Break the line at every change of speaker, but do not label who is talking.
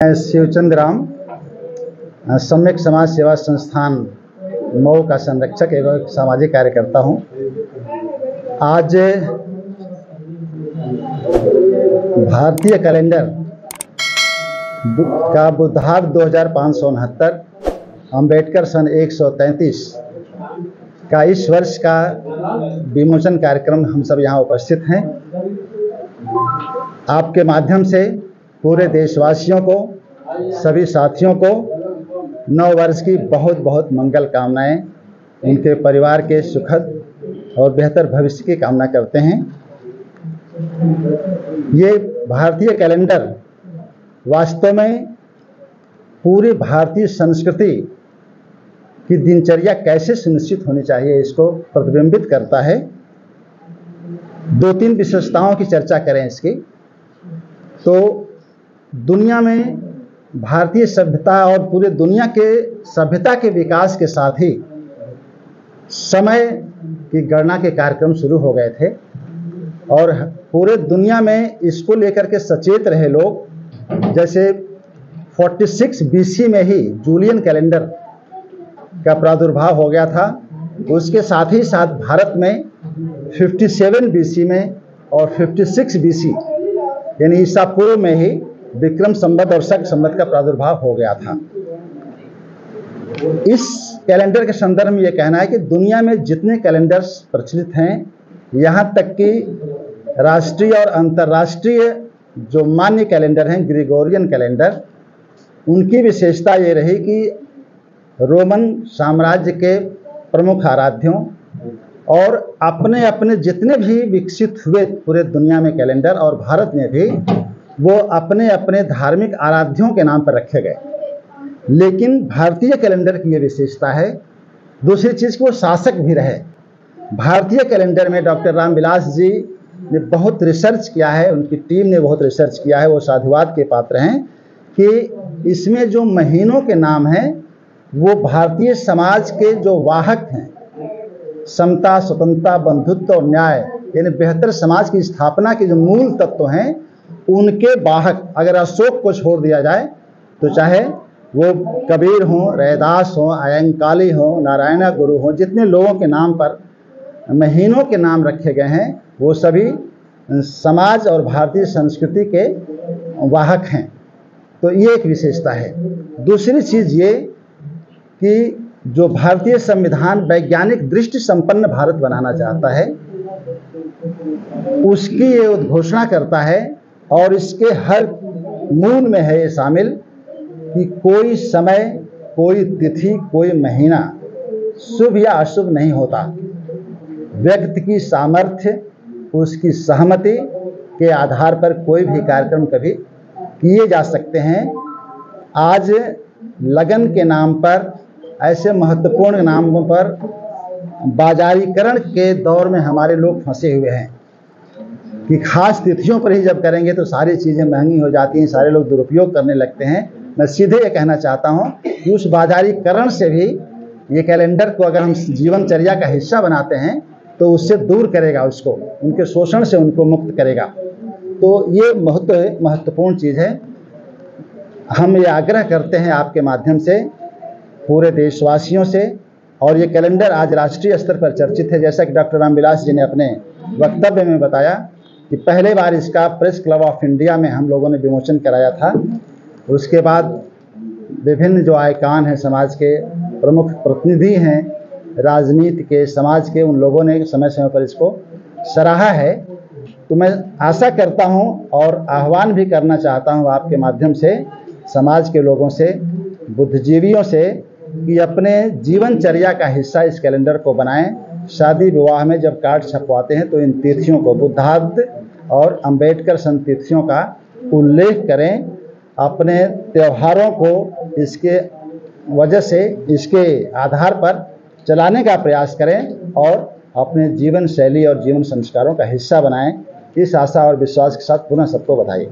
मैं शिवचंद्र राम, सम्यक समाज सेवा संस्थान मऊ का संरक्षक एवं सामाजिक कार्यकर्ता हूँ। आज भारतीय कैलेंडर का बुद्धार्थ 2569, अंबेडकर सन 133 का इस वर्ष का विमोचन कार्यक्रम हम सब यहाँ उपस्थित हैं। आपके माध्यम से पूरे देशवासियों को, सभी साथियों को नव वर्ष की बहुत बहुत मंगल कामनाएं, उनके परिवार के सुखद और बेहतर भविष्य की कामना करते हैं। ये भारतीय कैलेंडर वास्तव में पूरी भारतीय संस्कृति की दिनचर्या कैसे सुनिश्चित होनी चाहिए इसको प्रतिबिंबित करता है। दो तीन विशेषताओं की चर्चा करें इसकी, तो दुनिया में भारतीय सभ्यता और पूरे दुनिया के सभ्यता के विकास के साथ ही समय की गणना के कार्यक्रम शुरू हो गए थे और पूरे दुनिया में इसको लेकर के सचेत रहे लोग। जैसे 46 BC में ही जूलियन कैलेंडर का प्रादुर्भाव हो गया था। उसके साथ ही साथ भारत में 57 BC में और 56 BC यानी ईसा पूर्व में ही विक्रम संवत और शक संवत का प्रादुर्भाव हो गया था। इस कैलेंडर के संदर्भ में ये कहना है कि दुनिया में जितने कैलेंडर्स प्रचलित हैं, यहाँ तक कि राष्ट्रीय और अंतर्राष्ट्रीय जो मान्य कैलेंडर हैं, ग्रेगोरियन कैलेंडर, उनकी विशेषता ये रही कि रोमन साम्राज्य के प्रमुख आराध्यों और अपने अपने जितने भी विकसित हुए पूरे दुनिया में कैलेंडर और भारत में भी, वो अपने अपने धार्मिक आराध्यों के नाम पर रखे गए। लेकिन भारतीय कैलेंडर की ये विशेषता है, दूसरी चीज़ कि वो शासक भी रहे। भारतीय कैलेंडर में डॉक्टर रामविलास जी ने बहुत रिसर्च किया है, उनकी टीम ने बहुत रिसर्च किया है, वो साधुवाद के पात्र हैं कि इसमें जो महीनों के नाम हैं वो भारतीय समाज के जो वाहक हैं, समता, स्वतंत्रता, बंधुत्व और न्याय यानी बेहतर समाज की स्थापना के जो मूल तत्व हैं, उनके वाहक। अगर अशोक को छोड़ दिया जाए तो चाहे वो कबीर हों, रैदास हों, अयंकाली हों, नारायण गुरु हों, जितने लोगों के नाम पर महीनों के नाम रखे गए हैं वो सभी समाज और भारतीय संस्कृति के वाहक हैं। तो ये एक विशेषता है। दूसरी चीज़ ये कि जो भारतीय संविधान वैज्ञानिक दृष्टि संपन्न भारत बनाना चाहता है, उसकी ये उद्घोषणा करता है और इसके हर मूल में है ये शामिल कि कोई समय, कोई तिथि, कोई महीना शुभ या अशुभ नहीं होता। व्यक्ति की सामर्थ्य, उसकी सहमति के आधार पर कोई भी कार्यक्रम कभी किए जा सकते हैं। आज लगन के नाम पर, ऐसे महत्वपूर्ण नामों पर बाजारीकरण के दौर में हमारे लोग फंसे हुए हैं कि खास तिथियों पर ही जब करेंगे तो सारी चीज़ें महंगी हो जाती हैं, सारे लोग दुरुपयोग करने लगते हैं। मैं सीधे ये कहना चाहता हूँ कि उस बाजारीकरण से भी ये कैलेंडर को अगर हम जीवनचर्या का हिस्सा बनाते हैं तो उससे दूर करेगा, उसको उनके शोषण से उनको मुक्त करेगा। तो ये महत्वपूर्ण चीज़ है। हम ये आग्रह करते हैं आपके माध्यम से पूरे देशवासियों से, और ये कैलेंडर आज राष्ट्रीय स्तर पर चर्चित है। जैसा कि डॉक्टर रामविलास जी ने अपने वक्तव्य में बताया कि पहले बार इसका प्रेस क्लब ऑफ इंडिया में हम लोगों ने विमोचन कराया था। उसके बाद विभिन्न जो आइकान हैं, समाज के प्रमुख प्रतिनिधि हैं, राजनीति के, समाज के, उन लोगों ने समय समय पर इसको सराहा है। तो मैं आशा करता हूं और आह्वान भी करना चाहता हूं आपके माध्यम से समाज के लोगों से, बुद्धिजीवियों से, कि अपने जीवनचर्या का हिस्सा इस कैलेंडर को बनाएं। शादी विवाह में जब कार्ड छपवाते हैं तो इन तिथियों को, बुद्धार्थ और अंबेडकर सन तिथियों का उल्लेख करें। अपने त्योहारों को इसके वजह से, इसके आधार पर चलाने का प्रयास करें और अपने जीवन शैली और जीवन संस्कारों का हिस्सा बनाएं। इस आशा और विश्वास के साथ पुनः सबको बधाई।